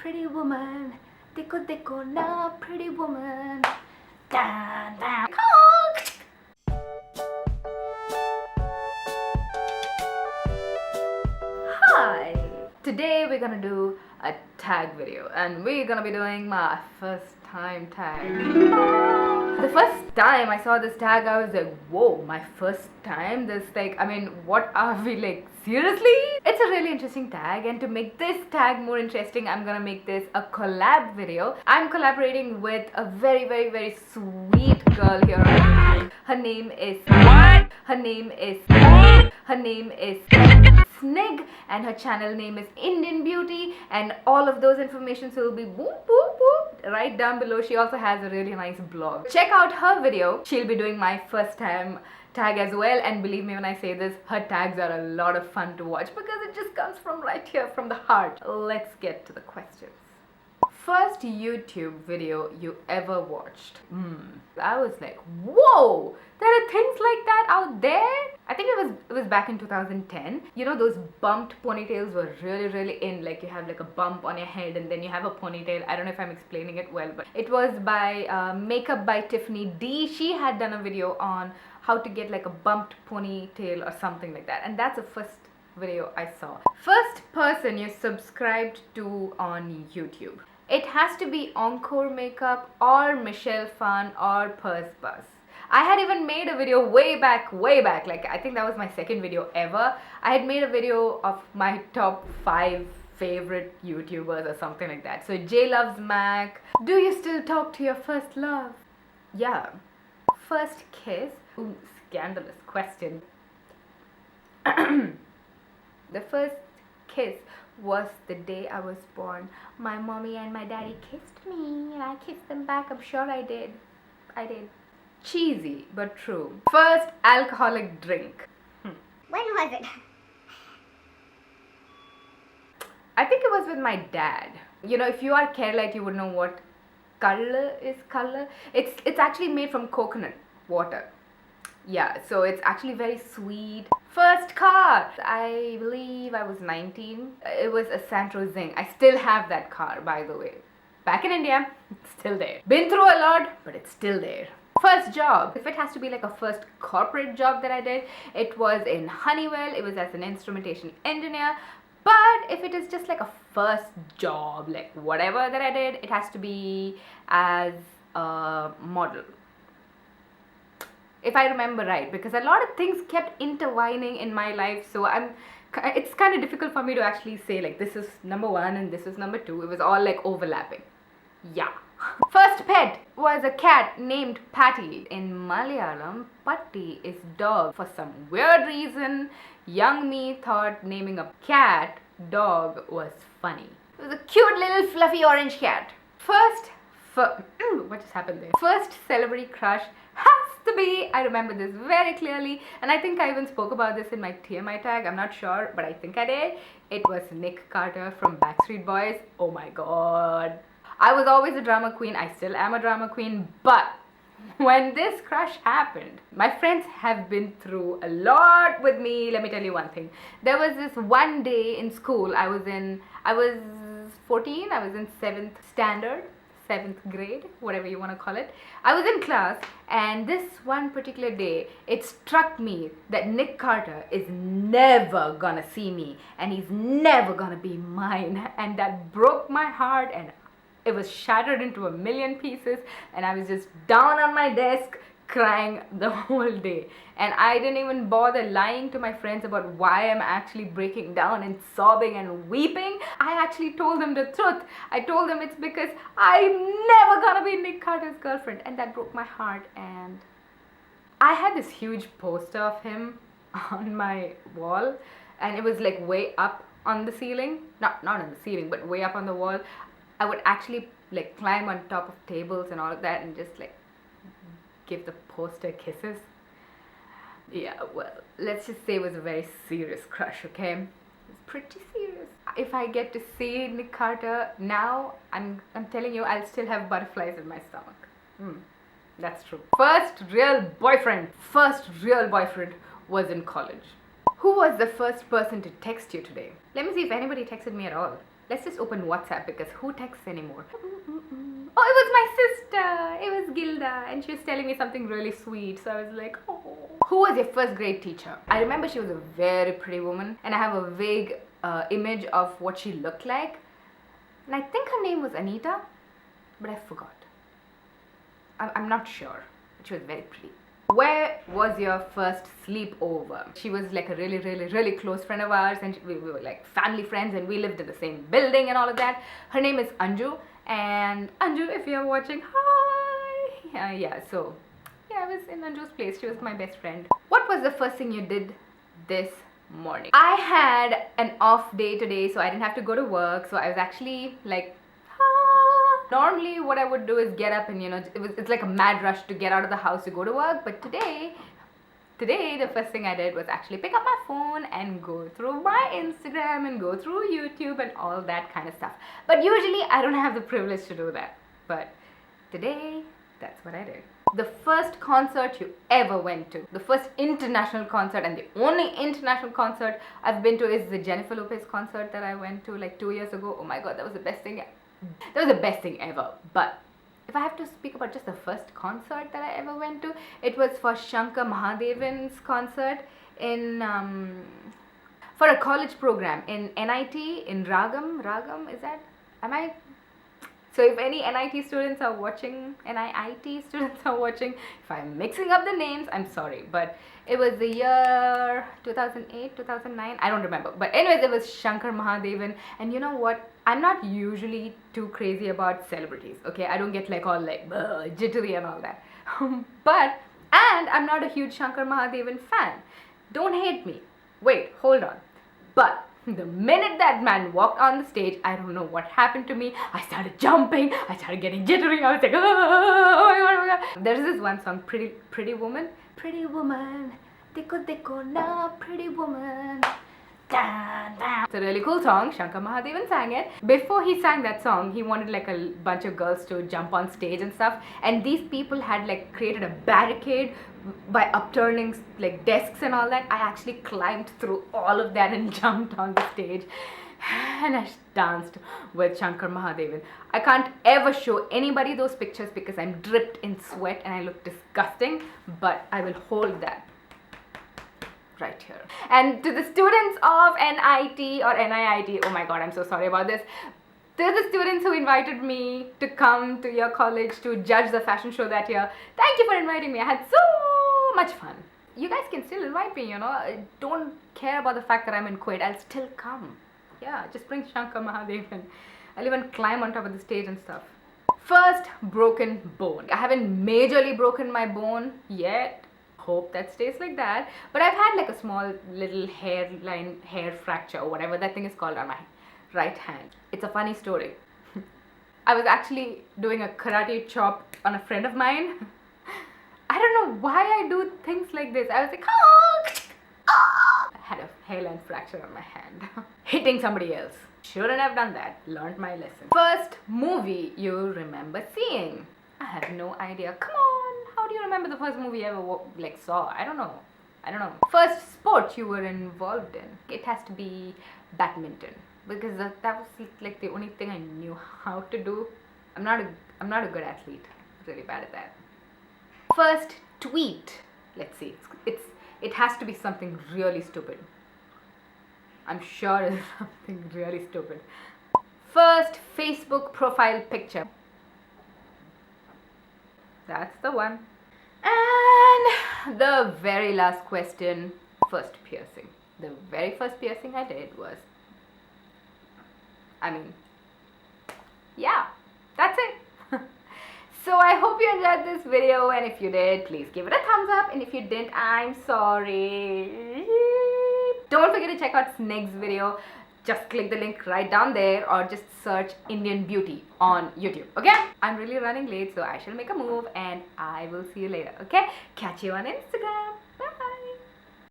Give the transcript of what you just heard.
pretty woman. Dekho dekho na, pretty woman. Dan dan. Hi. Today we're gonna do a tag video, and we're gonna be doing my first time tag. The first time I saw this tag, I was like, whoa, my first time? This, like, I mean, what are we, like, seriously? It's a really interesting tag, and to make this tag more interesting, I'm gonna make this a collab video. I'm collaborating with a very, very, very sweet girl here on YouTube. Her name is Snig, and her channel name is Indian Beauty, and all of those informations will be boop boop boop right down below. She also has a really nice blog. Check out her video. She'll be doing my first time tag as well, and believe me when I say this, her tags are a lot of fun to watch because it just comes from right here, from the heart. Let's get to the questions. First YouTube video you ever watched? I was like, whoa, there are things like that out there. I think it was back in 2010. You know, those bumped ponytails were really in. Like, you have like a bump on your head and then you have a ponytail. I don't know if I'm explaining it well, but it was by Makeup by Tiffany D. She had done a video on how to get like a bumped ponytail or something like that, and that's the first video I saw. First person you subscribed to on YouTube. It has to be Encore Makeup or Michelle Phan or Purse Buzz. I had even made a video way back, like I think that was my second video ever. I had made a video of my top 5 favorite YouTubers or something like that. So J Loves Mac. Do you still talk to your first love? Yeah. First kiss? Ooh, scandalous question. The first kiss was the day I was born. My mommy and my daddy kissed me and I kissed them back. I'm sure I did. Cheesy but true. First alcoholic drink. When was it? I think it was with my dad. You know, if you are Keralite, you would know what kalla is. Kalla. It's actually made from coconut water. Yeah, so it's actually very sweet. First car, I believe I was 19. It was a Santro Zing. I still have that car, by the way. Back in India, it's still there. Been through a lot, but it's still there. First job, if it has to be like a first corporate job that I did, it was in Honeywell. It was as an instrumentation engineer. But if it is just like a first job, like whatever that I did, it has to be as a model. If I remember right, because a lot of things kept intertwining in my life, so it's kind of difficult for me to actually say like this is number 1 and this is number 2. It was all like overlapping. Yeah. First pet was a cat named Patty. In Malayalam, Patti is dog. For some weird reason, young me thought naming a cat dog was funny. It was a cute little fluffy orange cat. What just happened there? First celebrity crush has to be, I remember this very clearly, and I think I even spoke about this in my TMI tag, I'm not sure, but I think I did. It was Nick Carter from Backstreet Boys. Oh my god. I was always a drama queen, I still am a drama queen, but when this crush happened, my friends have been through a lot with me. Let me tell you one thing. There was this one day in school, I was 14, I was in 7th grade, whatever you want to call it. I was in class, and this one particular day, it struck me that Nick Carter is never gonna see me, and he's never gonna be mine, and that broke my heart, and it was shattered into a million pieces, and I was just down on my desk crying the whole day, and I didn't even bother lying to my friends about why I'm actually breaking down and sobbing and weeping. I actually told them the truth. I told them it's because I'm never gonna be Nick Carter's girlfriend, and that broke my heart. And I had this huge poster of him on my wall, and it was like way up on the ceiling. Not on the ceiling, but way up on the wall. I would actually like climb on top of tables and all of that and just like give the poster kisses. Yeah, well, let's just say it was a very serious crush, okay? It was pretty serious. If I get to see Nick Carter now, I'm telling you, I'll still have butterflies in my stomach. That's true. First real boyfriend was in college. Who was the first person to text you today? Let me see if anybody texted me at all. Let's just open WhatsApp because who texts anymore? Oh, it was my sister. It was Gilda, and she was telling me something really sweet. So I was like, oh. Who was your first grade teacher? I remember she was a very pretty woman, and I have a vague image of what she looked like. And I think her name was Anita, but I forgot. I'm not sure, but she was very pretty. Where was your first sleepover? She was like a really close friend of ours, and we were like family friends, and we lived in the same building and all of that. Her name is Anju, and Anju, if you're watching, hi! So I was in Anju's place. She was my best friend. What was the first thing you did this morning? I had an off day today, so I didn't have to go to work, so I was actually like, normally what I would do is get up and it's like a mad rush to get out of the house to go to work, but today the first thing I did was actually pick up my phone and go through my Instagram and go through YouTube and all that kind of stuff. But usually I don't have the privilege to do that, but today that's what I did. The first concert you ever went to, the first international concert, and the only international concert I've been to is the Jennifer Lopez concert that I went to like 2 years ago. Oh my god, that was the best thing. That was the best thing ever. But if I have to speak about just the first concert that I ever went to, it was for Shankar Mahadevan's concert in for a college program in NIT in Ragam, is that? Am I? So if any NIT students are watching, NIIT students are watching, if I'm mixing up the names, I'm sorry. But it was the year 2008, 2009, I don't remember. But anyways, it was Shankar Mahadevan. And you know what? I'm not usually too crazy about celebrities, okay? I don't get like all like jittery and all that. And I'm not a huge Shankar Mahadevan fan. Don't hate me. Wait, hold on. But the minute that man walked on the stage, I don't know what happened to me. I started jumping. I started getting jittery. I was like, oh my god. There's this one song, Pretty Woman. Pretty woman, dekho dekho na, pretty woman. It's a really cool song. Shankar Mahadevan sang it. Before he sang that song, he wanted like a bunch of girls to jump on stage and stuff. And these people had like created a barricade by upturning like desks and all that. I actually climbed through all of that and jumped on the stage. And I danced with Shankar Mahadevan. I can't ever show anybody those pictures because I'm dripped in sweat and I look disgusting. But I will hold that right here. And to the students of NIT or NIIT, oh my god, I'm so sorry about this. To the students who invited me to come to your college to judge the fashion show that year, thank you for inviting me. I had so much fun. You guys can still invite me, I don't care about the fact that I'm in Kuwait. I'll still come. Yeah, just bring Shankar Mahadevan. I'll even climb on top of the stage and stuff. First broken bone. I haven't majorly broken my bone yet. Hope that stays like that. But I've had like a small little hair fracture or whatever that thing is called on my right hand. It's a funny story. I was actually doing a karate chop on a friend of mine. I don't know why I do things like this. I was like, I had a hairline fracture on my hand. Hitting somebody else. Shouldn't have done that. Learned my lesson. First movie you remember seeing? I have no idea. Come on. How do you remember the first movie you ever saw? I don't know. First sport you were involved in? It has to be badminton because that was like the only thing I knew how to do. I'm not a good athlete. Really bad at that. First tweet. Let's see. It has to be something really stupid. I'm sure it's something really stupid. First Facebook profile picture. That's the one. And the very last question, first piercing. The very first piercing I did was, yeah, that's it. So I hope you enjoyed this video, and if you did, please give it a thumbs up, and if you didn't, I'm sorry. Don't forget to check out Sneg's video. Just click the link right down there or just search Indian Beauty on YouTube, okay? I'm really running late, so I shall make a move and I will see you later, okay? Catch you on Instagram. Bye.